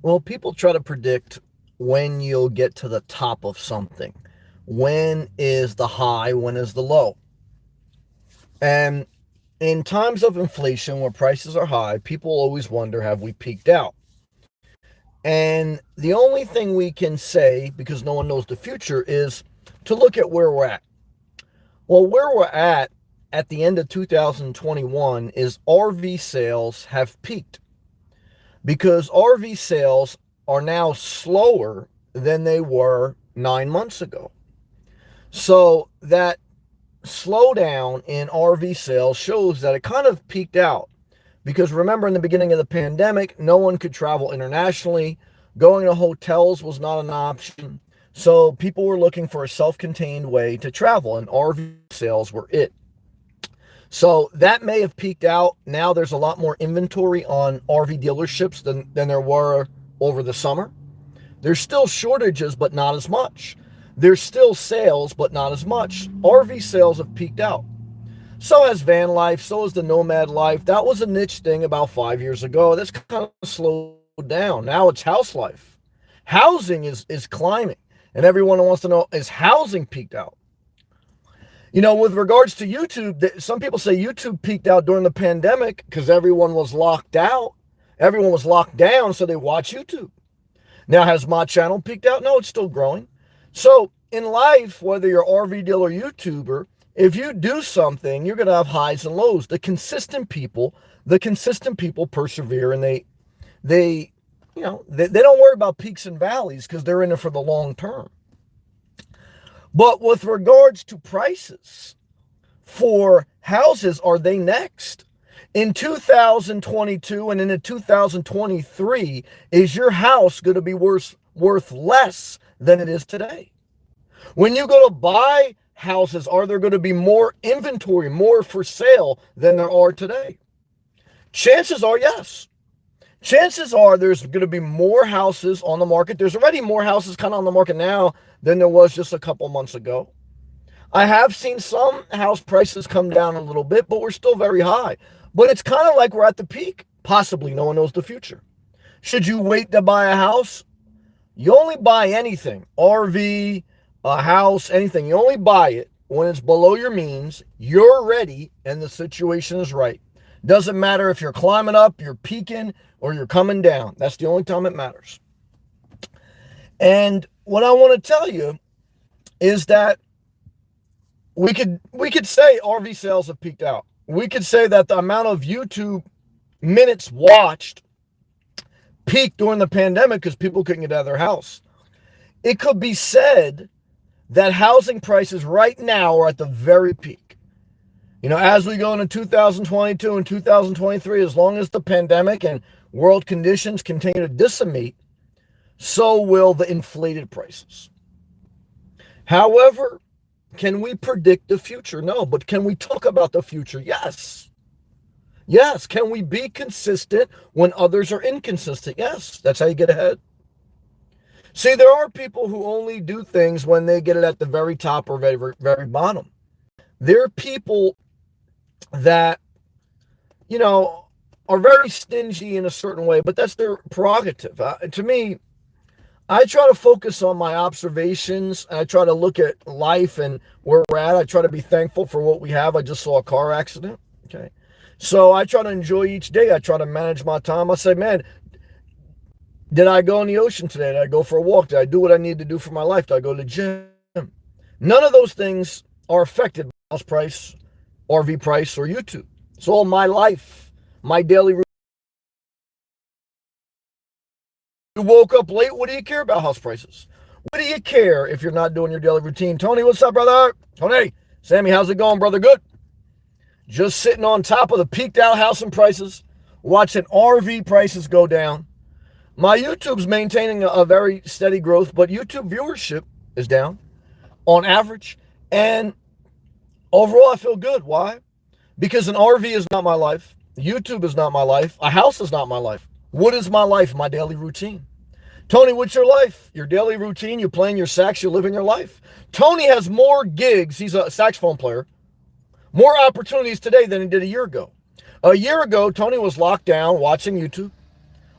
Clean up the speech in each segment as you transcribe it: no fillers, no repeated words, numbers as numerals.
Well, people try to predict when you'll get to the top of something. When is the high? When is the low? And in times of inflation where prices are high, people always wonder, have we peaked out? And the only thing we can say, because no one knows the future, is to look at where we're at. Well, where we're at the end of 2021 is RV sales have peaked because RV sales are now slower than they were 9 months ago. So that slowdown in RV sales shows that it kind of peaked out. Because remember, in the beginning of the pandemic, no one could travel internationally. Going to hotels was not an option. So people were looking for a self contained way to travel, and RV sales were it. So that may have peaked out. Now there's a lot more inventory on RV dealerships than there were over the summer. There's still shortages, but not as much. There's still sales, but not as much. RV sales have peaked out. So has van life, so has the nomad life. That was a niche thing about 5 years ago. That's kind of slowed down. Now it's house life. Housing is climbing. And everyone wants to know, is housing peaked out? With regards to YouTube, some people say YouTube peaked out during the pandemic because everyone was locked out. Everyone was locked down, so they watch YouTube. Now, has my channel peaked out? No, it's still growing. So in life, whether you're RV dealer or YouTuber, if you do something, you're going to have highs and lows. The consistent people persevere, and they don't worry about peaks and valleys because they're in it for the long term. But with regards to prices for houses, are they next? In 2022 and into 2023, is your house going to be worth less than it is today? When you go to buy houses, are there going to be more inventory, more for sale than there are today? Chances are yes. Chances are there's going to be more houses on the market. There's already more houses kind of on the market now than there was just a couple months ago. I have seen some house prices come down a little bit, but we're still very high. But it's kind of like we're at the peak. Possibly, no one knows the future. Should you wait to buy a house? You only buy anything, RV, a house, anything. You only buy it when it's below your means, you're ready, and the situation is right. Doesn't matter if you're climbing up, you're peaking, or you're coming down. That's the only time it matters. And what I want to tell you is that we could say RV sales have peaked out. We could say that the amount of YouTube minutes watched peaked during the pandemic because people couldn't get out of their house. It could be said that housing prices right now are at the very peak. As we go into 2022 and 2023, as long as the pandemic and world conditions continue to decimate, so will the inflated prices. However, can we predict the future? No, but can we talk about the future? Yes. Yes. Can we be consistent when others are inconsistent? Yes. That's how you get ahead. See, there are people who only do things when they get it at the very top or very, very bottom. There are people that, are very stingy in a certain way, but that's their prerogative. To me, I try to focus on my observations, and I try to look at life and where we're at. I try to be thankful for what we have. I just saw a car accident. Okay. So I try to enjoy each day. I try to manage my time. I say, man, did I go in the ocean today? Did I go for a walk? Did I do what I need to do for my life? Did I go to the gym? None of those things are affected by house price, RV price, or YouTube. It's all my life, my daily routine. You woke up late. What do you care about house prices? What do you care if you're not doing your daily routine? Tony, what's up, brother? Tony, Sammy, how's it going, brother? Good. Just sitting on top of the peaked out housing prices, watching RV prices go down. My YouTube's maintaining a very steady growth, but YouTube viewership is down on average. And overall, I feel good. Why? Because an RV is not my life. YouTube is not my life. A house is not my life. What is my life? My daily routine. Tony, what's your life? Your daily routine, you're playing your sax, you're living your life. Tony has more gigs, he's a saxophone player, more opportunities today than he did a year ago. A year ago, Tony was locked down watching YouTube.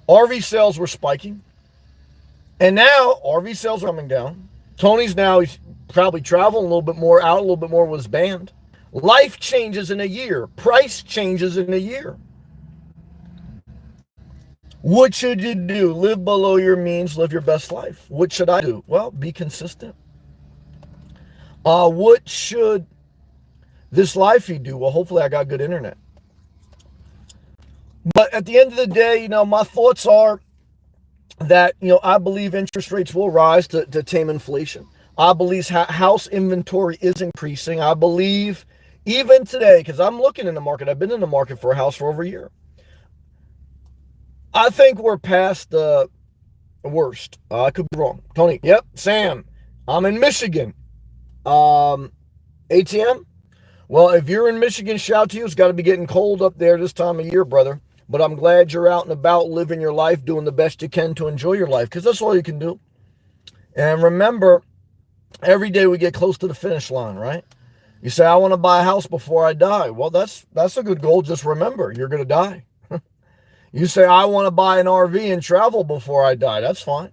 RV sales were spiking. And now RV sales are coming down. Tony's now, he's probably traveling a little bit more, out a little bit more with his band. Life changes in a year. Price changes in a year. What should you do? Live below your means, live your best life. What should I do? Well, be consistent. What should this life feed do? Well, hopefully I got good internet. But at the end of the day, my thoughts are that, I believe interest rates will rise to tame inflation. I believe house inventory is increasing. I believe even today, because I'm looking in the market, I've been in the market for a house for over a year. I think we're past the worst. I could be wrong. Tony, yep. Sam, I'm in Michigan. ATM? Well, if you're in Michigan, shout to you. It's got to be getting cold up there this time of year, brother. But I'm glad you're out and about living your life, doing the best you can to enjoy your life, because that's all you can do. And remember, every day we get close to the finish line, right? You say, I want to buy a house before I die. Well, that's a good goal. Just remember, you're going to die. You say, I want to buy an RV and travel before I die. That's fine.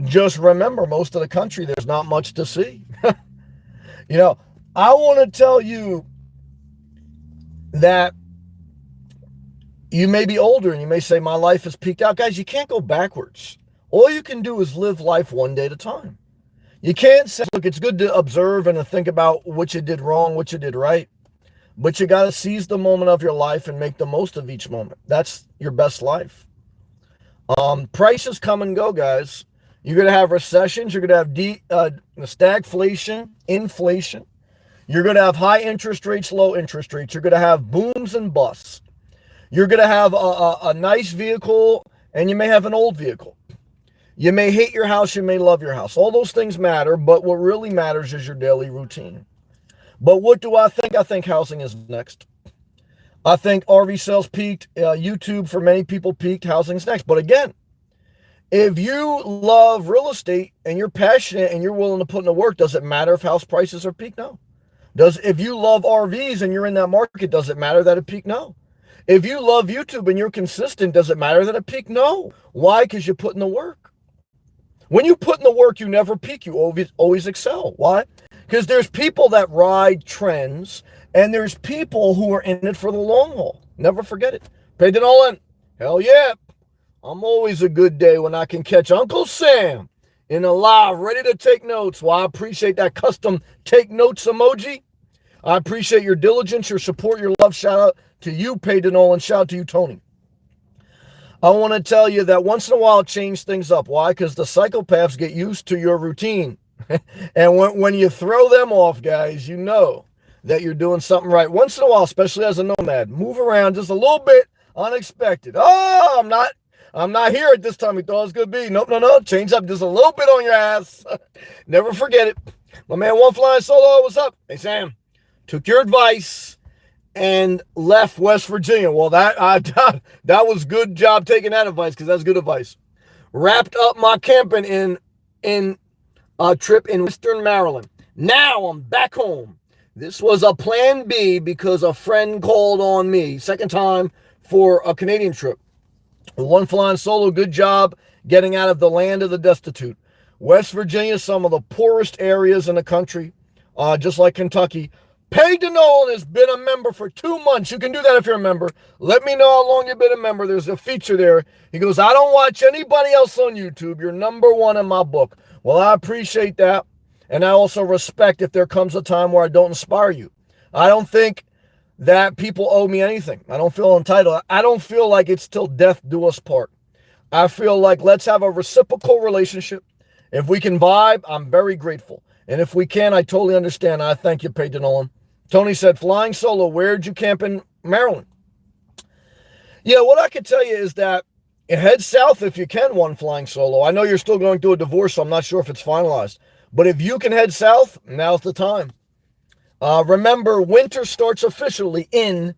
Just remember, most of the country, there's not much to see. I want to tell you that you may be older and you may say, my life is peaked out. Guys, you can't go backwards. All you can do is live life one day at a time. You can't say, look, it's good to observe and to think about what you did wrong, what you did right. But you got to seize the moment of your life and make the most of each moment. That's your best life. Prices come and go, guys. You're going to have recessions. You're going to have stagflation, inflation. You're going to have high interest rates, low interest rates. You're going to have booms and busts. You're going to have a nice vehicle, and you may have an old vehicle. You may hate your house. You may love your house. All those things matter, but what really matters is your daily routine. But what do I think? I think housing is next. I think RV sales peaked. YouTube, for many people, peaked. Housing's next. But again, if you love real estate and you're passionate and you're willing to put in the work, does it matter if house prices are peaked? No. If you love RVs and you're in that market, does it matter that it peaked? No. If you love YouTube and you're consistent, does it matter that it peaked? No. Why? Because you put in the work. When you put in the work, you never peak. You always excel. Why? Because there's people that ride trends, and there's people who are in it for the long haul. Never forget it. Paid it all in. Hell yeah. I'm always a good day when I can catch Uncle Sam in a live, ready to take notes. Well, I appreciate that custom take notes emoji. I appreciate your diligence, your support, your love. Shout out to you, Peyton Nolan. Shout out to you, Tony. I want to tell you that once in a while, change things up. Why? Because the psychopaths get used to your routine. And when you throw them off, guys, you know that you're doing something right. Once in a while, especially as a nomad, move around just a little bit unexpected. Oh, I'm not here at this time. You thought it was going to be. Nope, no. Change up just a little bit on your ass. Never forget it. My man, One Flying Solo, what's up? Hey, Sam, took your advice and left West Virginia. Well, that was good job taking that advice, because that's good advice. Wrapped up my camping in a trip in Western Maryland. Now I'm back home. This was a plan B because a friend called on me. Second time for a Canadian trip. One Flying Solo, good job getting out of the land of the destitute. West Virginia, some of the poorest areas in the country, just like Kentucky. Peyton Nolan has been a member for 2 months. You can do that if you're a member. Let me know how long you've been a member. There's a feature there. He goes, I don't watch anybody else on YouTube. You're number one in my book. Well, I appreciate that. And I also respect if there comes a time where I don't inspire you. I don't think that people owe me anything. I don't feel entitled. I don't feel like it's till death do us part. I feel like let's have a reciprocal relationship. If we can vibe, I'm very grateful. And if we can, I totally understand. I thank you, Peyton Nolan. Tony said, Flying Solo, where'd you camp in Maryland? Yeah, what I can tell you is that head south if you can, One Flying Solo. I know you're still going through a divorce, so I'm not sure if it's finalized. But if you can head south, now's the time. Remember, winter starts officially in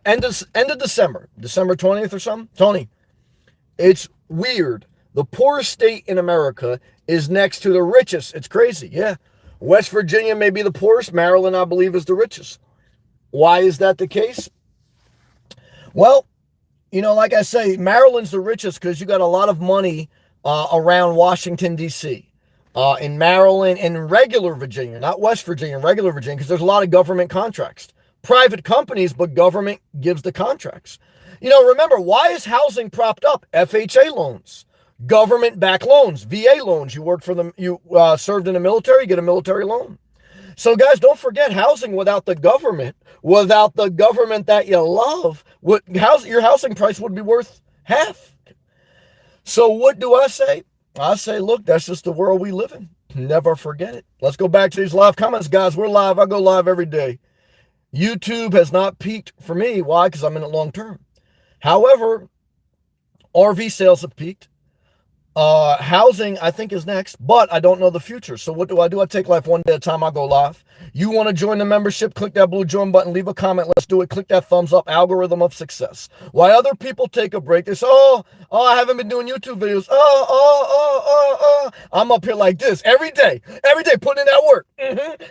end of December. December 20th or something? Tony, it's weird. The poorest state in America is next to the richest. It's crazy, yeah. West Virginia may be the poorest. Maryland, I believe, is the richest. Why is that the case? Well, like I say, Maryland's the richest because you got a lot of money around Washington, D.C., in Maryland, and regular Virginia, not West Virginia, regular Virginia, because there's a lot of government contracts. Private companies, but government gives the contracts. Remember, why is housing propped up? FHA loans, government-backed loans, VA loans. You worked for them, you served in the military, you get a military loan. So, guys, don't forget, housing without the government that you love, your housing price would be worth half. So what do I say? I say, look, that's just the world we live in. Never forget it. Let's go back to these live comments, guys. We're live. I go live every day. YouTube has not peaked for me. Why? Because I'm in it long term. However, RV sales have peaked. Housing, I think, is next, but I don't know the future. So what do? I take life one day at a time. I go live. You want to join the membership? Click that blue join button. Leave a comment. Let's do it. Click that thumbs up. Algorithm of success. Why other people take a break? They say, oh, I haven't been doing YouTube videos. I'm up here like this every day, putting in that work.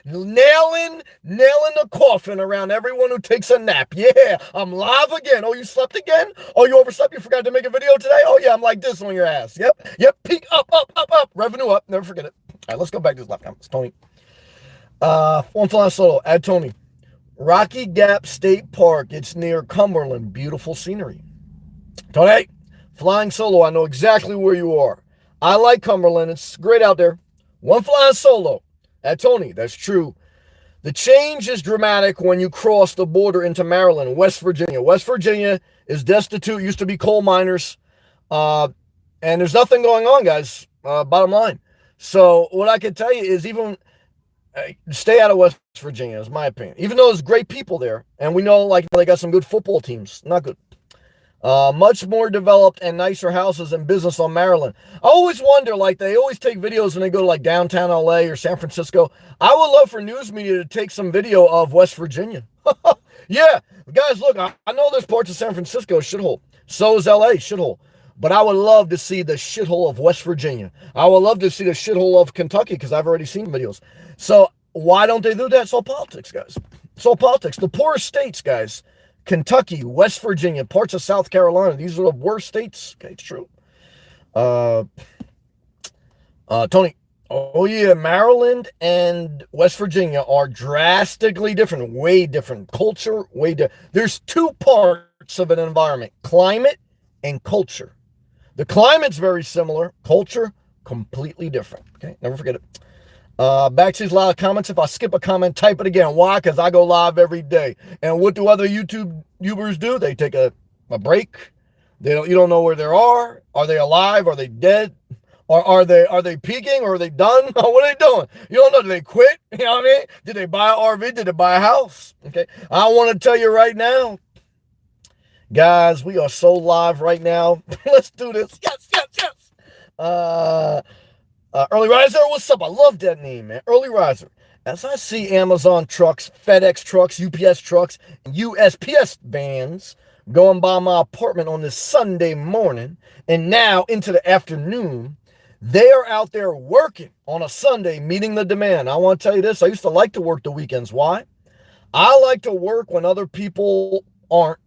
Nailing the coffin around everyone who takes a nap. Yeah, I'm live again. Oh, you slept again? Oh, you overslept? You forgot to make a video today? Oh, yeah, I'm like this on your ass. Yep, peak up. Revenue up. Never forget it. All right, let's go back to this live comments. Tony. One flying solo. Add Tony. Rocky Gap State Park. It's near Cumberland. Beautiful scenery. Tony, flying solo. I know exactly where you are. I like Cumberland. It's great out there. One flying solo. Add Tony. That's true. The change is dramatic when you cross the border into Maryland, West Virginia. West Virginia is destitute. Used to be coal miners. And there's nothing going on, guys. Bottom line. So what I can tell you is even stay out of West Virginia, is my opinion. Even though there's great people there, and we know they got some good football teams. Not good. Much more developed and nicer houses and business on Maryland. I always wonder, they always take videos when they go to downtown LA or San Francisco. I would love for news media to take some video of West Virginia. Yeah, guys, look, I know there's parts of San Francisco shithole. So is LA shithole. But I would love to see the shithole of West Virginia. I would love to see the shithole of Kentucky because I've already seen videos. So why don't they do that? It's all politics, guys. It's all politics. The poorest states, guys. Kentucky, West Virginia, parts of South Carolina. These are the worst states. Okay, it's true. Tony. Oh, yeah. Maryland and West Virginia are drastically different. Way different. Culture, way different. There's two parts of an environment. Climate and culture. The climate's very similar. Culture, completely different. Okay, never forget it. Back to these live comments. If I skip a comment, type it again. Why? Because I go live every day. And what do other YouTubers do? They take a break. You don't know where they are. Are they alive? Are they dead? Or are they peaking? Or are they done? What are they doing? You don't know. Did they quit? You know what I mean? Did they buy an RV? Did they buy a house? Okay. I want to tell you right now, guys, we are so live right now. Let's do this. Yes. Early Riser, what's up? I love that name, man. Early Riser. As I see Amazon trucks, FedEx trucks, UPS trucks, and USPS vans going by my apartment on this Sunday morning and now into the afternoon, they are out there working on a Sunday, meeting the demand. I want to tell you this. I used to like to work the weekends. Why? I like to work when other people aren't.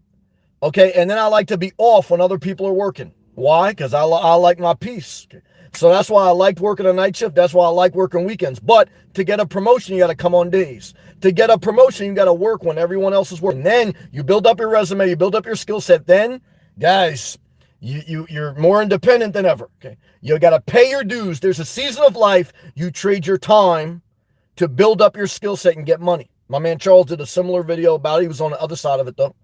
Okay, and then I like to be off when other people are working. Why? Because I like my peace. Okay. So that's why I liked working a night shift. That's why I like working weekends. But to get a promotion, you got to come on days. To get a promotion, you got to work when everyone else is working. Then you build up your resume, you build up your skill set. Then, guys, you're more independent than ever. Okay, you got to pay your dues. There's a season of life you trade your time to build up your skill set and get money. My man Charles did a similar video about it. He was on the other side of it, though.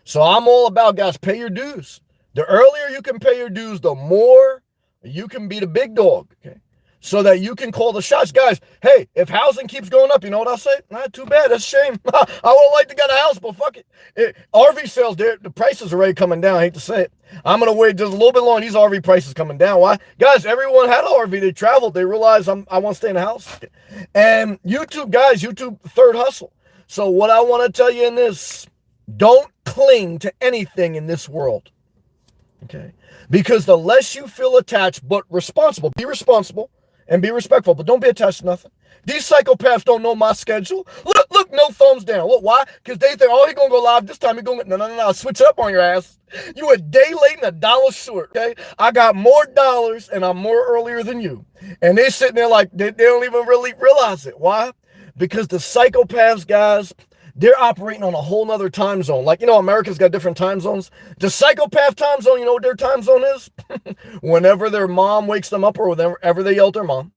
So I'm all about, guys, pay your dues. The earlier you can pay your dues, the more you can be the big dog, okay? So that you can call the shots. Guys, hey, if housing keeps going up, you know what I'll say? Not too bad. That's a shame. I would have liked to get a house, but fuck it. RV sales, the prices are already coming down. I hate to say it. I'm going to wait just a little bit longer. These RV prices coming down. Why? Guys, everyone had an RV. They traveled. They realized I want to stay in the house. And YouTube, guys, YouTube third hustle. So what I want to tell you in this, don't cling to anything in this world. Okay? Because the less you feel attached but responsible, be responsible and be respectful, but don't be attached to nothing. These psychopaths don't know my schedule. Look, no thumbs down. Look, why? Because they think, oh, he's going to go live this time. He's going to, no, switch up on your ass. You a day late and $1 short, okay? I got more dollars and I'm more earlier than you. And they sitting there like, they don't even really realize it. Why? Because the psychopaths, guys, they're operating on a whole nother time zone. Like, America's got different time zones. The psychopath time zone, you know what their time zone is? Whenever their mom wakes them up or whenever they yell at their mom.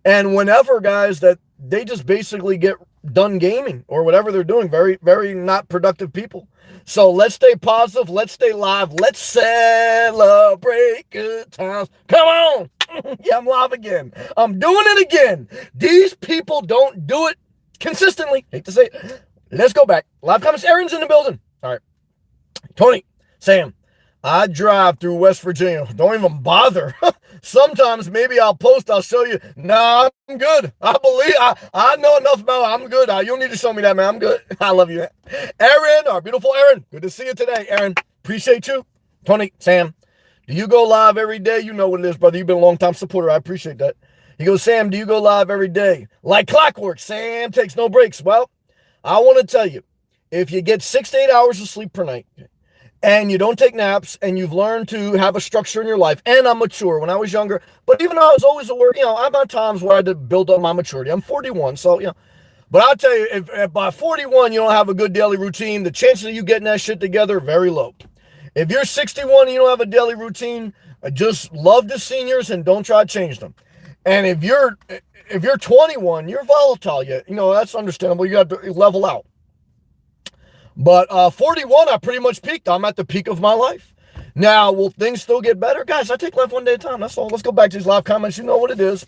And whenever, guys, that they just basically get done gaming or whatever they're doing, very, very not productive people. So let's stay positive. Let's stay live. Let's celebrate good times. Come on. Yeah, I'm live again. I'm doing it again. These people don't do it consistently. Hate to say it. Let's go back. Live comments. Aaron's in the building. All right. Tony, Sam, I drive through West Virginia. Don't even bother. Sometimes maybe I'll show you. Nah, I'm good. I know enough about it. I'm good. You don't need to show me that, man. I'm good. I love you. Aaron, our beautiful Aaron. Good to see you today, Aaron. Appreciate you. Tony, Sam, do you go live every day? You know what it is, brother. You've been a long-time supporter. I appreciate that. He goes, Sam, do you go live every day? Like clockwork. Sam takes no breaks. Well, I want to tell you, if you get 6 to 8 hours of sleep per night, and you don't take naps, and you've learned to have a structure in your life, and I'm mature when I was younger, but even though I was always aware, I've had times where I had to build up my maturity. I'm 41, so, but I'll tell you, if by 41 you don't have a good daily routine, the chances of you getting that shit together are very low. If you're 61 and you don't have a daily routine, just love the seniors and don't try to change them. And if you're 21, you're volatile yet. That's understandable. You got to level out. But 41, I pretty much peaked. I'm at the peak of my life. Now, will things still get better? Guys, I take life one day at a time. That's all. Let's go back to these live comments. You know what it is.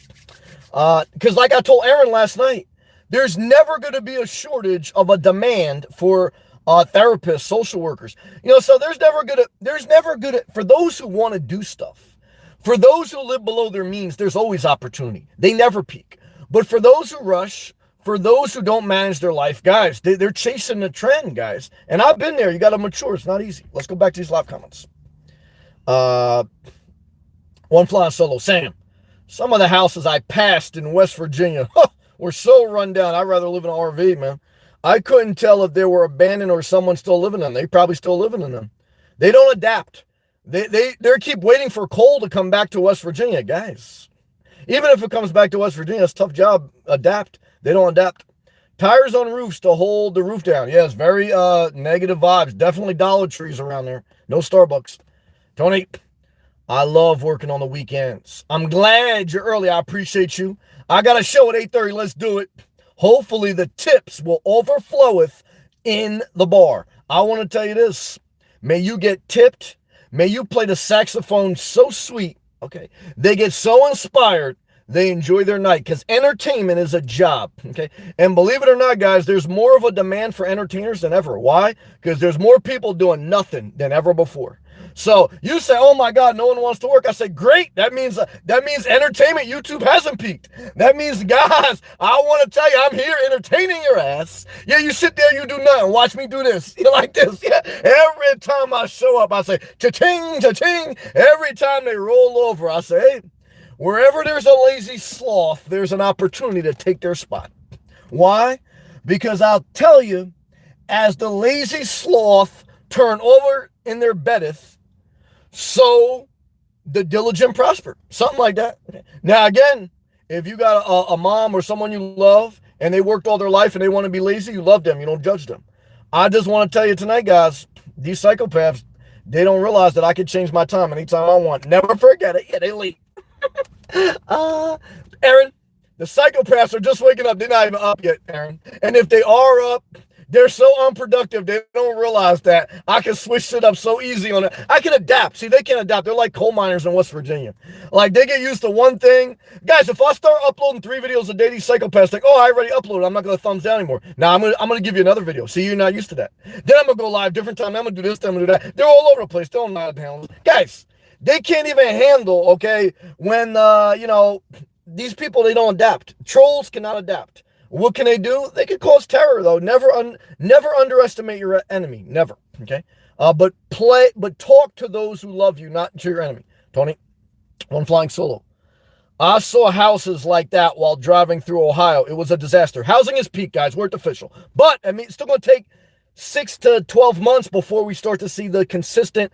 Because like I told Aaron last night, there's never going to be a shortage of a demand for therapists, social workers. So there's never going to, for those who want to do stuff, for those who live below their means, there's always opportunity. They never peak. But for those who rush, for those who don't manage their life, guys, they're chasing the trend, guys. And I've been there. You got to mature. It's not easy. Let's go back to these live comments. One flying solo. Sam, some of the houses I passed in West Virginia were so run down. I'd rather live in an RV, man. I couldn't tell if they were abandoned or someone still living in them. They probably still living in them. They don't adapt. They keep waiting for coal to come back to West Virginia, guys. Even if it comes back to West Virginia, it's a tough job. Adapt. They don't adapt. Tires on roofs to hold the roof down. Yes, very negative vibes. Definitely Dollar Trees around there. No Starbucks. Tony, I love working on the weekends. I'm glad you're early. I appreciate you. I got a show at 8:30. Let's do it. Hopefully the tips will overfloweth in the bar. I want to tell you this. May you get tipped. May you play the saxophone so sweet. Okay. They get so inspired. They enjoy their night because entertainment is a job, okay? And believe it or not, guys, there's more of a demand for entertainers than ever. Why? Because there's more people doing nothing than ever before. So you say, oh my God, no one wants to work. I say, great. That means entertainment, YouTube hasn't peaked. That means, guys, I want to tell you, I'm here entertaining your ass. Yeah, you sit there, you do nothing. Watch me do this. You like this? Yeah. Every time I show up, I say, cha-ching, cha-ching. Every time they roll over, I say, hey, wherever there's a lazy sloth, there's an opportunity to take their spot. Why? Because I'll tell you, as the lazy sloth turn over in their beddeth, so the diligent prosper. Something like that. Now, again, if you got a mom or someone you love and they worked all their life and they want to be lazy, you love them. You don't judge them. I just want to tell you tonight, guys, these psychopaths, they don't realize that I can change my time anytime I want. Never forget it. Yeah, they leave. Aaron, the psychopaths are just waking up. They're not even up yet, Aaron. And if they are up, they're so unproductive. They don't realize that I can switch it up so easy on it. I can adapt. See, they can adapt. They're like coal miners in West Virginia. Like, they get used to one thing. Guys, if I start uploading 3 videos a day, these psychopaths think, oh, I already uploaded. I'm not going to thumbs down anymore. Now, I'm going to give you another video. See, you're not used to that. Then I'm going to go live different time. I'm going to do this, then I'm going to do that. They're all over the place. They don't know how to handle it. Guys, they can't even handle, okay, when, these people, they don't adapt. Trolls cannot adapt. What can they do? They can cause terror, though. Never underestimate your enemy. Never, okay? But talk to those who love you, not to your enemy. Tony, one flying solo. I saw houses like that while driving through Ohio. It was a disaster. Housing is peak, guys. We're official. But, I mean, it's still going to take 6 to 12 months before we start to see the consistent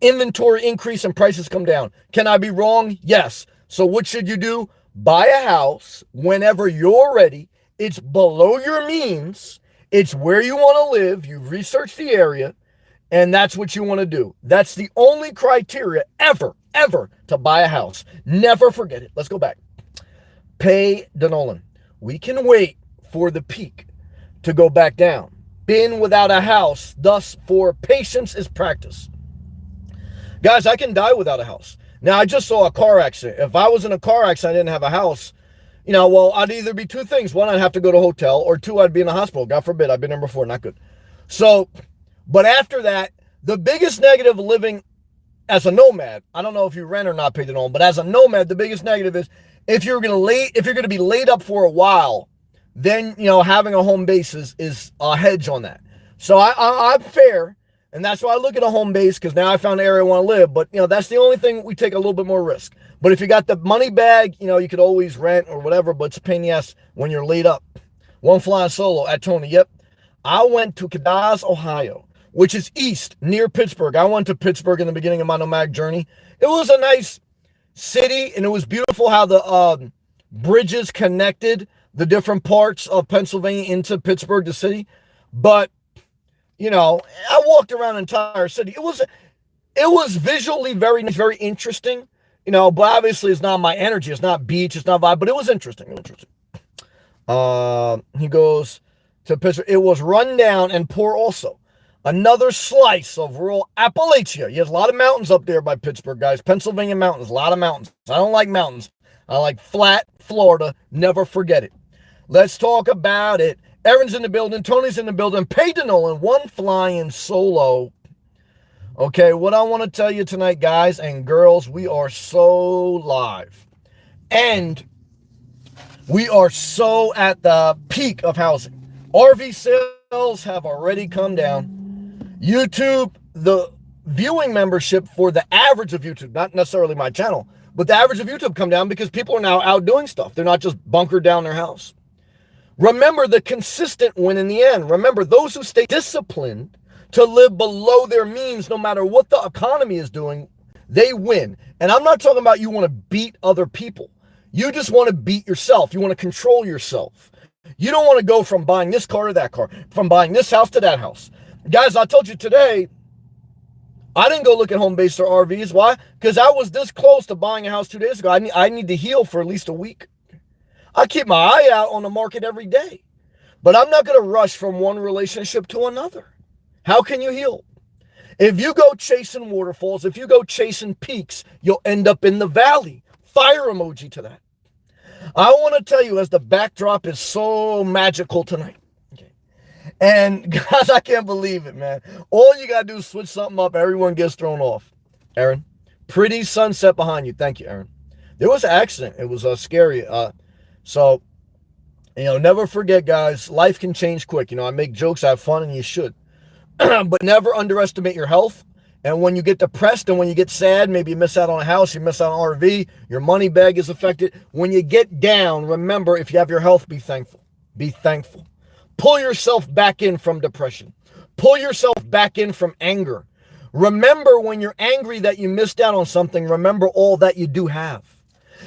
inventory increase and prices come down. Can I be wrong? Yes. So what should you do? Buy a house whenever you're ready. It's below your means. It's where you want to live. You've researched the area, and that's what you want to do. That's the only criteria ever to buy a house. Never forget it. Let's go back. Pay Denolan. We can wait for the peak to go back down. Been without a house, thus for patience is practice. Guys, I can die without a house. Now, I just saw a car accident. If I was in a car accident, I didn't have a house, well, I'd either be two things. One, I'd have to go to a hotel, or two, I'd be in the hospital. God forbid, I've been there before, not good. So, but after that, the biggest negative of living as a nomad, I don't know if you rent or not, paid it on, but as a nomad, the biggest negative is if you're going to be laid up for a while, then, having a home base is a hedge on that. So I'm fair. And that's why I look at a home base, because now I found the area I want to live. But, that's the only thing we take a little bit more risk. But if you got the money bag, you could always rent or whatever, but it's a pain in the ass when you're laid up. One flying solo at Tony. Yep. I went to Cadaz, Ohio, which is east, near Pittsburgh. I went to Pittsburgh in the beginning of my nomadic journey. It was a nice city, and it was beautiful how the bridges connected the different parts of Pennsylvania into Pittsburgh, the city. But, I walked around the entire city. It was visually very nice, very interesting, but obviously it's not my energy. It's not beach. It's not vibe, but it was interesting. He goes to Pittsburgh. It was run down and poor also. Another slice of rural Appalachia. There's a lot of mountains up there by Pittsburgh, guys. Pennsylvania mountains, a lot of mountains. I don't like mountains. I like flat Florida. Never forget it. Let's talk about it. Aaron's in the building. Tony's in the building. Pay Denolan, one flying solo. Okay, what I want to tell you tonight, guys and girls, we are so live. And we are so at the peak of housing. RV sales have already come down. YouTube, the viewing membership for the average of YouTube, not necessarily my channel, but the average of YouTube come down because people are now out doing stuff. They're not just bunkered down their house. Remember, the consistent win in the end. Remember, those who stay disciplined to live below their means, no matter what the economy is doing, they win. And I'm not talking about you want to beat other people. You just want to beat yourself. You want to control yourself. You don't want to go from buying this car to that car, from buying this house to that house. Guys, I told you today, I didn't go look at home base or RVs. Why? Because I was this close to buying a house 2 days ago. I need to heal for at least a week. I keep my eye out on the market every day, but I'm not going to rush from one relationship to another. How can you heal? If you go chasing waterfalls, if you go chasing peaks, you'll end up in the valley. Fire emoji to that. I want to tell you, as the backdrop is so magical tonight. Okay. And guys, I can't believe it, man. All you got to do is switch something up. Everyone gets thrown off. Aaron, pretty sunset behind you. Thank you, Aaron. There was an accident. It was scary. So, never forget, guys, life can change quick. I make jokes, I have fun, and you should. But never underestimate your health. And when you get depressed and when you get sad, maybe you miss out on a house, you miss out on an RV, your money bag is affected. When you get down, remember, if you have your health, be thankful. Be thankful. Pull yourself back in from depression. Pull yourself back in from anger. Remember, when you're angry that you missed out on something, remember all that you do have.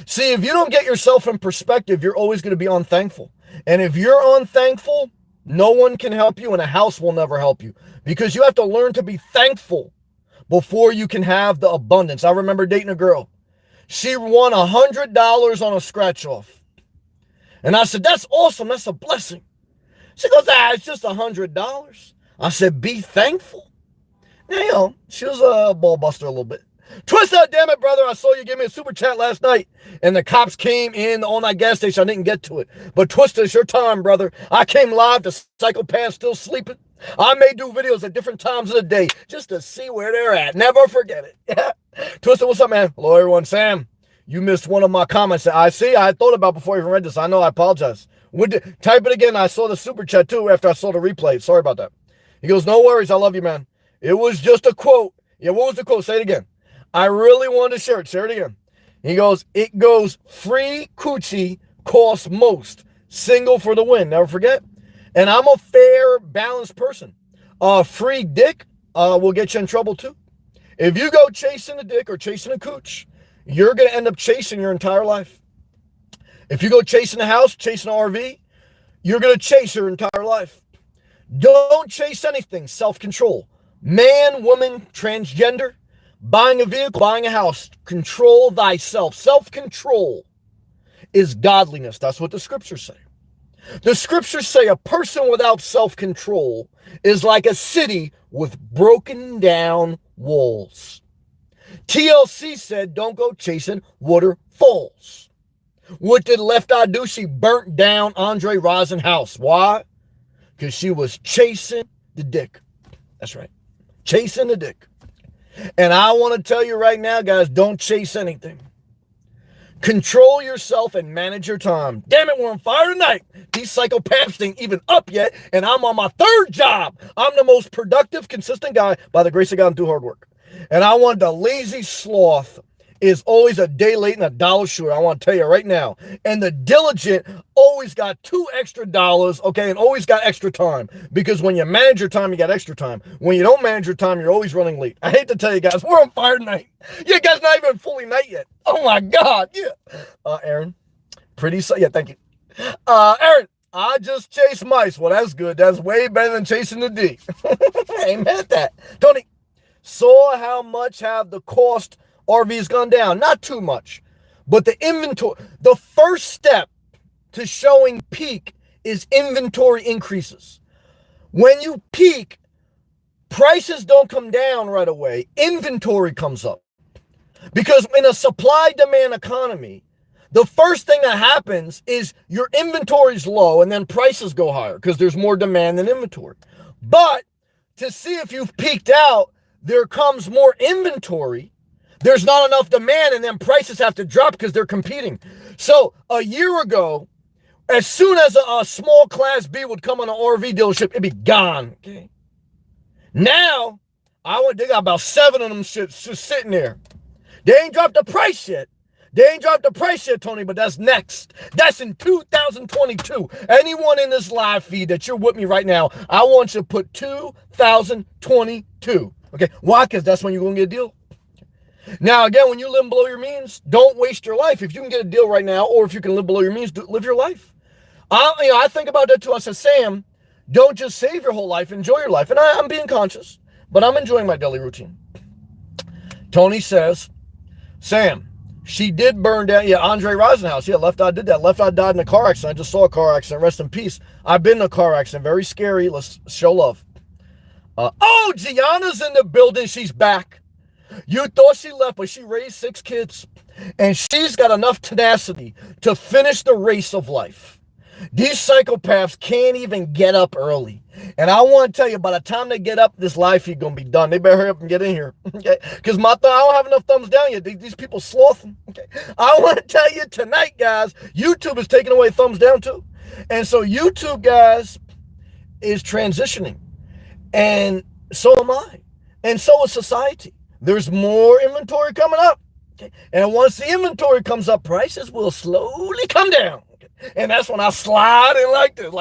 See, if you don't get yourself in perspective, you're always going to be unthankful. And if you're unthankful, no one can help you, and a house will never help you, because you have to learn to be thankful before you can have the abundance. I remember dating a girl. She won $100 on a scratch off. And I said, that's awesome. That's a blessing. She goes, it's just $100. I said, be thankful. Now, she was a ball buster a little bit. Twister, damn it, brother. I saw you give me a super chat last night, and the cops came in the all-night gas station. I didn't get to it. But Twister, it's your time, brother. I came live to psychopaths still sleeping. I may do videos at different times of the day just to see where they're at. Never forget it. Twister, what's up, man? Hello, everyone. Sam, you missed one of my comments. I see. I thought about before I even read this. I know. I apologize. Type it again. I saw the super chat, too, after I saw the replay. Sorry about that. He goes, no worries. I love you, man. It was just a quote. Yeah, what was the quote? Say it again. I really wanted to share it. Share it again. He goes, it goes free coochie costs most. Single for the win. Never forget. And I'm a fair, balanced person. Free dick will get you in trouble too. If you go chasing a dick or chasing a cooch, you're going to end up chasing your entire life. If you go chasing a house, chasing an RV, you're going to chase your entire life. Don't chase anything. Self-control. Man, woman, transgender, buying a vehicle, buying a house. Control thyself. Self-control is godliness. That's what the scriptures say. The scriptures say a person without self-control is like a city with broken down walls. TLC said, don't go chasing waterfalls. What did Left Eye do? She burnt down Andre Rison's house. Why? Because she was chasing the dick. That's right. Chasing the dick. And I want to tell you right now, guys, don't chase anything. Control yourself and manage your time. Damn it, we're on fire tonight. These psychopaths ain't even up yet, and I'm on my third job. I'm the most productive, consistent guy by the grace of God and through hard work. And I want the lazy sloth is always a day late and a dollar short. I want to tell you right now. And the diligent always got $2 extra, okay, and always got extra time. Because when you manage your time, you got extra time. When you don't manage your time, you're always running late. I hate to tell you guys, we're on fire tonight. You guys not even fully night yet. Oh my God, yeah. Aaron, yeah, thank you. Aaron, I just chased mice. Well, that's good. That's way better than chasing the D. Ain't mad at that. Tony, saw how much have the cost RV's gone down. Not too much, but the inventory, the first step to showing peak is inventory increases. When you peak, prices don't come down right away. Inventory comes up. Because in a supply-demand economy, the first thing that happens is your inventory's low and then prices go higher because there's more demand than inventory. But to see if you've peaked out, there comes more inventory. There's not enough demand, and then prices have to drop because they're competing. So a year ago, as soon as a small Class B would come on an RV dealership, it'd be gone. Okay. Now, they got about 7 of them shits just sitting there. They ain't dropped the price yet. Tony, but that's next. That's in 2022. Anyone in this live feed that you're with me right now, I want you to put 2022. Okay, why? Because that's when you're going to get a deal. Now, again, when you live below your means, don't waste your life. If you can get a deal right now, or if you can live below your means, live your life. I think about that too. I said, Sam, don't just save your whole life, enjoy your life. And I'm being conscious, but I'm enjoying my daily routine. Tony says, Sam, she did burn down, Andre Rison's house. Yeah, Left Eye did that. Left Eye died in a car accident. I just saw a car accident. Rest in peace. I've been in a car accident. Very scary. Let's show love. Gianna's in the building. She's back. You thought she left, but she raised 6 kids. And she's got enough tenacity to finish the race of life. These psychopaths can't even get up early. And I want to tell you, by the time they get up, this live feed going to be done. They better hurry up and get in here. Okay? Because I don't have enough thumbs down yet. These people slothing. Okay? I want to tell you tonight, guys, YouTube is taking away thumbs down too. And so YouTube, guys, is transitioning. And so am I. And so is society. There's more inventory coming up. Okay? And once the inventory comes up, prices will slowly come down. Okay? And that's when I slide in like this.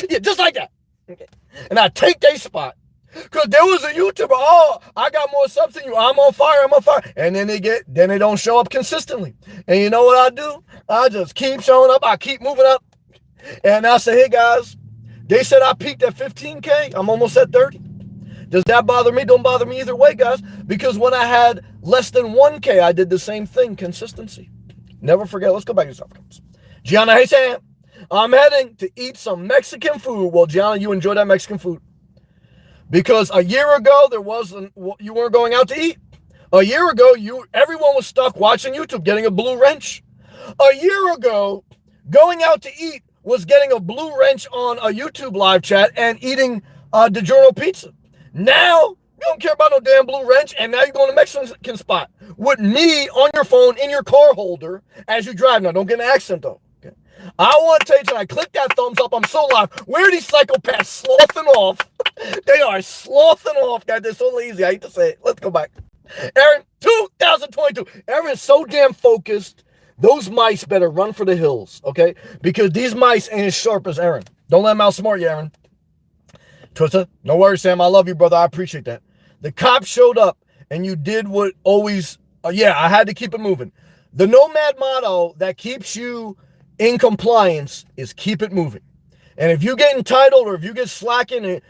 Yeah, just like that. Okay? And I take their spot. Because there was a YouTuber, I got more subs than you. I'm on fire. And then they don't show up consistently. And you know what I do? I just keep showing up. I keep moving up. And I say, hey guys, they said I peaked at 15K. I'm almost at 30. Does that bother me? Don't bother me either way, guys. Because when I had less than 1K, I did the same thing. Consistency. Never forget. Let's go back to the outcomes. Gianna, hey Sam. I'm heading to eat some Mexican food. Well, Gianna, you enjoy that Mexican food. Because a year ago, you weren't going out to eat. A year ago, everyone was stuck watching YouTube, getting a blue wrench. A year ago, going out to eat was getting a blue wrench on a YouTube live chat and eating DiGiorno pizza. Now, you don't care about no damn blue wrench, and now you're going to Mexican spot with me on your phone in your car holder as you drive. Now, don't get in an accident, though. Okay? I want to tell you tonight, click that thumbs up. I'm so live. Where are these psychopaths sloughing off? They are sloughing off, guys. They're so lazy. I hate to say it. Let's go back. Aaron, 2022. Aaron's so damn focused. Those mice better run for the hills, okay? Because these mice ain't as sharp as Aaron. Don't let them outsmart you, Aaron. Twister, no worries, Sam. I love you, brother. I appreciate that. The cops showed up, and you did what always, I had to keep it moving. The Nomad motto that keeps you in compliance is keep it moving. And if you get entitled or if you get slacking,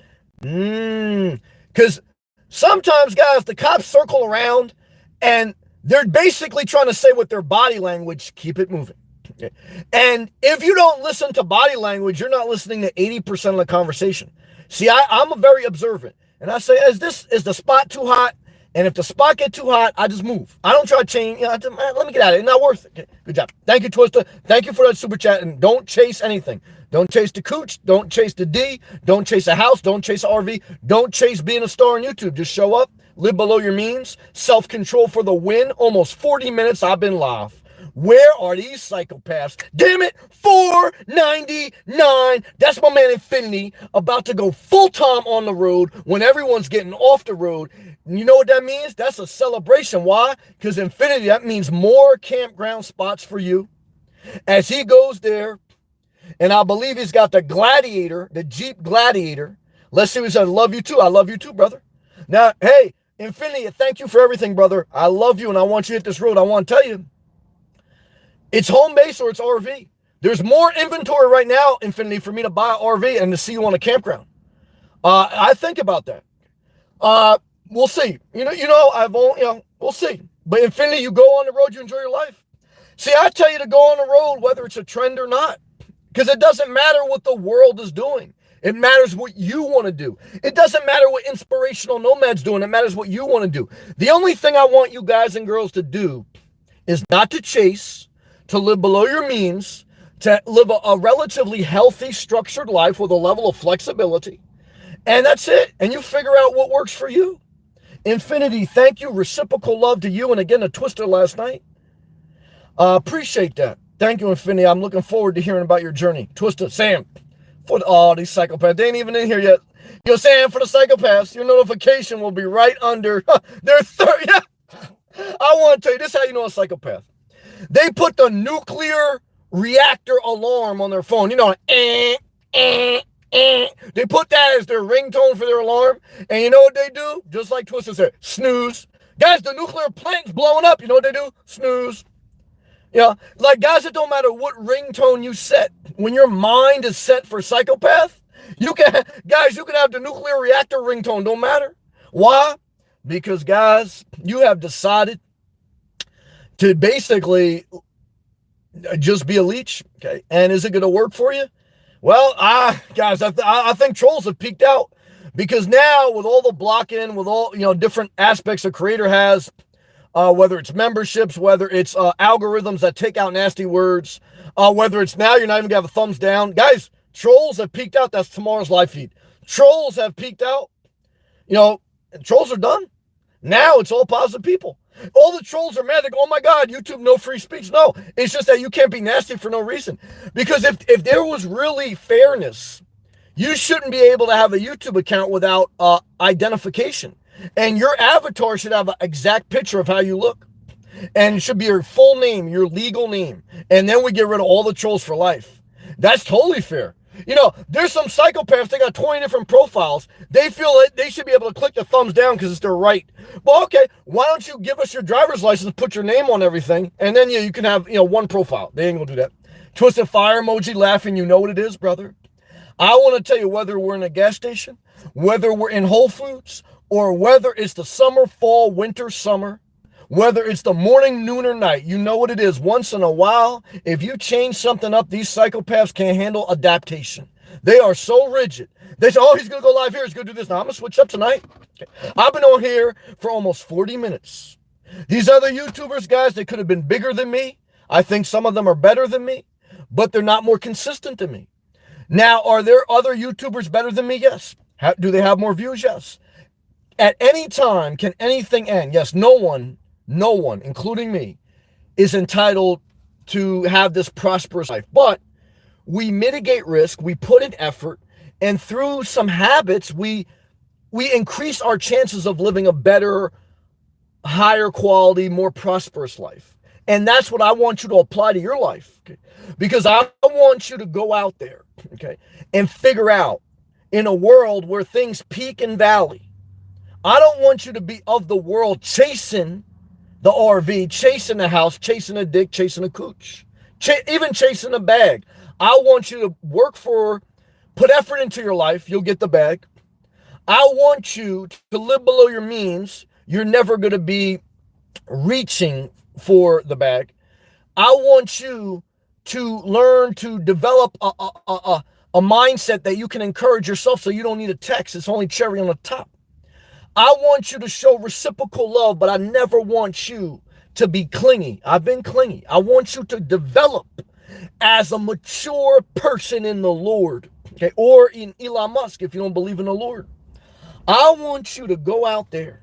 because sometimes, guys, the cops circle around, and they're basically trying to say with their body language, keep it moving. Okay. And if you don't listen to body language, you're not listening to 80% of the conversation. See, I'm a very observant. And I say, is the spot too hot? And if the spot get too hot, I just move. I don't try to change. Let me get out of it. It's not worth it. Okay, good job. Thank you, Twister. Thank you for that super chat. And don't chase anything. Don't chase the cooch. Don't chase the D. Don't chase a house. Don't chase an RV. Don't chase being a star on YouTube. Just show up. Live below your means. Self-control for the win. Almost 40 minutes I've been live. Where are these psychopaths? Damn it, 499. That's my man Infinity about to go full-time on the road when everyone's getting off the road. You know what that means? That's a celebration. Why? Because Infinity, that means more campground spots for you. As he goes there, and I believe he's got the Gladiator, the Jeep Gladiator. Let's see what he says. Love you too. I love you too, brother. Now, hey, Infinity, thank you for everything, brother. I love you, and I want you to hit this road. I want to tell you, it's home base or it's RV. There's more inventory right now, Infinity, for me to buy an RV and to see you on a campground. I think about that. We'll see. We'll see. But Infinity, you go on the road, you enjoy your life. See, I tell you to go on the road, whether it's a trend or not, because it doesn't matter what the world is doing. It matters what you want to do. It doesn't matter what Inspirational Nomad's doing. It matters what you want to do. The only thing I want you guys and girls to do is not to chase, to live below your means, to live a relatively healthy, structured life with a level of flexibility. And that's it. And you figure out what works for you. Infinity, thank you. Reciprocal love to you. And again, a Twister last night. Appreciate that. Thank you, Infinity. I'm looking forward to hearing about your journey. Twister, Sam, for these psychopaths. They ain't even in here yet. Yo, Sam, for the psychopaths, your notification will be right under their third. Yeah. I want to tell you, this is how you know a psychopath. They put the nuclear reactor alarm on their phone. You know, They put that as their ringtone for their alarm. And you know what they do? Just like Twister said, snooze. Guys, the nuclear plant's blowing up. You know what they do? Snooze. Yeah, like guys, it don't matter what ringtone you set. When your mind is set for psychopath, you can have the nuclear reactor ringtone. Don't matter. Why? Because guys, you have decided to basically just be a leech, okay? And is it going to work for you? Well, guys, I think trolls have peaked out, because now with all the blocking, with all different aspects a creator has, whether it's memberships, whether it's algorithms that take out nasty words, whether it's now you're not even going to have a thumbs down, guys, trolls have peaked out. That's tomorrow's live feed. Trolls have peaked out. Trolls are done. Now it's all positive people. All the trolls are mad. They go, oh my God, YouTube, no free speech. No, it's just that you can't be nasty for no reason. Because if there was really fairness, you shouldn't be able to have a YouTube account without identification. And your avatar should have an exact picture of how you look. And it should be your full name, your legal name. And then we get rid of all the trolls for life. That's totally fair. There's some psychopaths, they got 20 different profiles. They feel that they should be able to click the thumbs down because it's their right. Well, okay, why don't you give us your driver's license, put your name on everything, and then you can have, one profile. They ain't gonna do that. Twisted fire emoji laughing, you know what it is, brother. I want to tell you, whether we're in a gas station, whether we're in Whole Foods, or whether it's the summer, fall, winter, summer, whether it's the morning, noon, or night, you know what it is. Once in a while, if you change something up, these psychopaths can't handle adaptation. They are so rigid. They say, oh, he's going to go live here. He's going to do this. Now, I'm going to switch up tonight. Okay. I've been on here for almost 40 minutes. These other YouTubers, guys, they could have been bigger than me. I think some of them are better than me, but they're not more consistent than me. Now, are there other YouTubers better than me? Yes. Do they have more views? Yes. At any time, can anything end? Yes, no one, including me, is entitled to have this prosperous life. But we mitigate risk, we put in effort, and through some habits, we increase our chances of living a better higher quality, more prosperous life. And that's what I want you to apply to your life. Okay? Because I want you to go out there, okay, and figure out in a world where things peak and valley. I don't want you to be of the world chasing the RV, chasing a house, chasing a dick, chasing a cooch, even chasing a bag. I want you to work for, put effort into your life, you'll get the bag. I want you to live below your means. You're never going to be reaching for the bag. I want you to learn to develop a mindset that you can encourage yourself so you don't need a text. It's only cherry on the top. I want you to show reciprocal love, but I never want you to be clingy. I've been clingy. I want you to develop as a mature person in the Lord, okay, or in Elon Musk if you don't believe in the Lord. I want you to go out there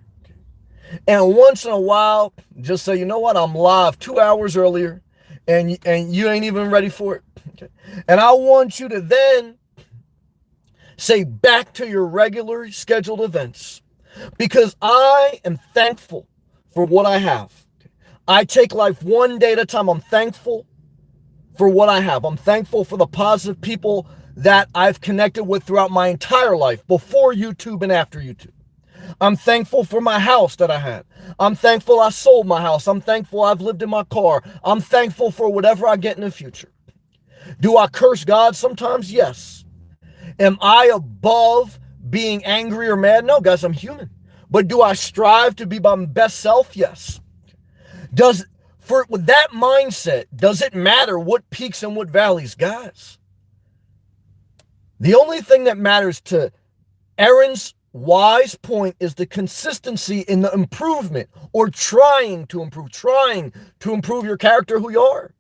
and once in a while just say, you know what, I'm live 2 hours earlier and you ain't even ready for it. Okay. And I want you to then say back to your regular scheduled events because I am thankful for what I have. I take life one day at a time. I'm thankful for what I have. I'm thankful for the positive people that I've connected with throughout my entire life, before YouTube and after YouTube. I'm thankful for my house that I had. I'm thankful I sold my house. I'm thankful I've lived in my car. I'm thankful for whatever I get in the future. Do I curse God sometimes? Yes. Am I above being angry or mad? No, guys, I'm human. But do I strive to be my best self? Yes. With that mindset, does it matter what peaks and what valleys? Guys, the only thing that matters to Aaron's wise point is the consistency in the improvement, or trying to improve your character, who you are.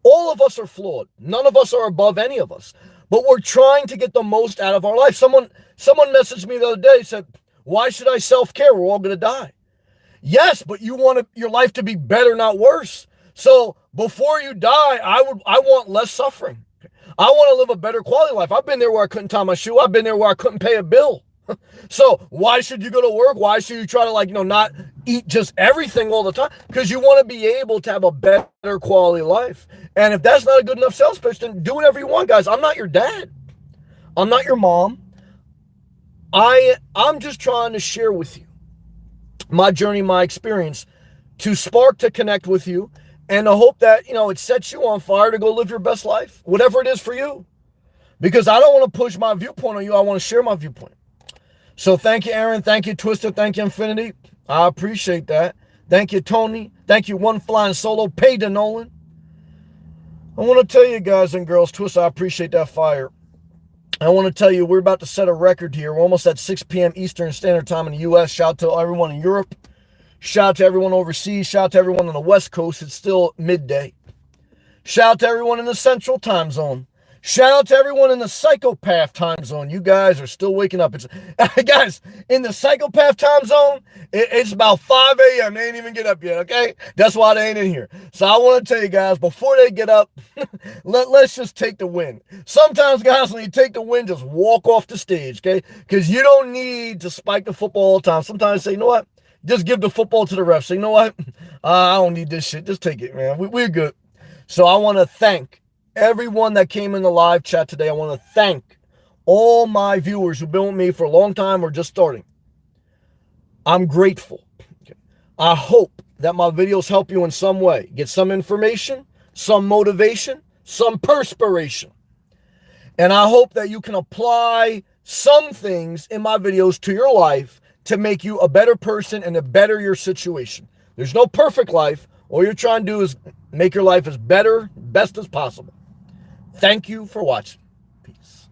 All of us are flawed. None of us are above any of us, but we're trying to get the most out of our life. Someone messaged me the other day, said, why should I self-care? We're all going to die. Yes, but you want your life to be better, not worse. So before you die, I want less suffering. I want to live a better quality life. I've been there where I couldn't tie my shoe. I've been there where I couldn't pay a bill. So why should you go to work? Why should you try to not eat just everything all the time? Because you want to be able to have a better quality life. And if that's not a good enough sales pitch, then do whatever you want, guys. I'm not your dad. I'm not your mom. I'm just trying to share with you my journey, my experience, to spark, to connect with you, and to hope that, it sets you on fire to go live your best life, whatever it is for you. Because I don't want to push my viewpoint on you. I want to share my viewpoint. So thank you, Aaron. Thank you, Twister. Thank you, Infinity. I appreciate that. Thank you, Tony. Thank you, One Flying Solo. Payton Nolan. I want to tell you guys and girls, Twister, I appreciate that fire. I want to tell you, we're about to set a record here. We're almost at 6 p.m. Eastern Standard Time in the U.S. Shout out to everyone in Europe. Shout out to everyone overseas. Shout out to everyone on the West Coast. It's still midday. Shout out to everyone in the Central Time Zone. Shout out to everyone in the Psychopath Time Zone. You guys are still waking up. Guys, in the Psychopath Time Zone, it's about 5 a.m. They ain't even get up yet, okay? That's why they ain't in here. So I want to tell you guys, before they get up, let's just take the win. Sometimes, guys, when you take the win, just walk off the stage, okay? Because you don't need to spike the football all the time. Sometimes say, you know what? Just give the football to the ref. Say, you know what? I don't need this shit. Just take it, man. We're good. So I want to thank everyone that came in the live chat today. I want to thank all my viewers who've been with me for a long time or just starting. I'm grateful. Okay. I hope that my videos help you in some way. Get some information, some motivation, some perspiration. And I hope that you can apply some things in my videos to your life to make you a better person and to better your situation. There's no perfect life. All you're trying to do is make your life as best as possible. Thank you for watching. Peace.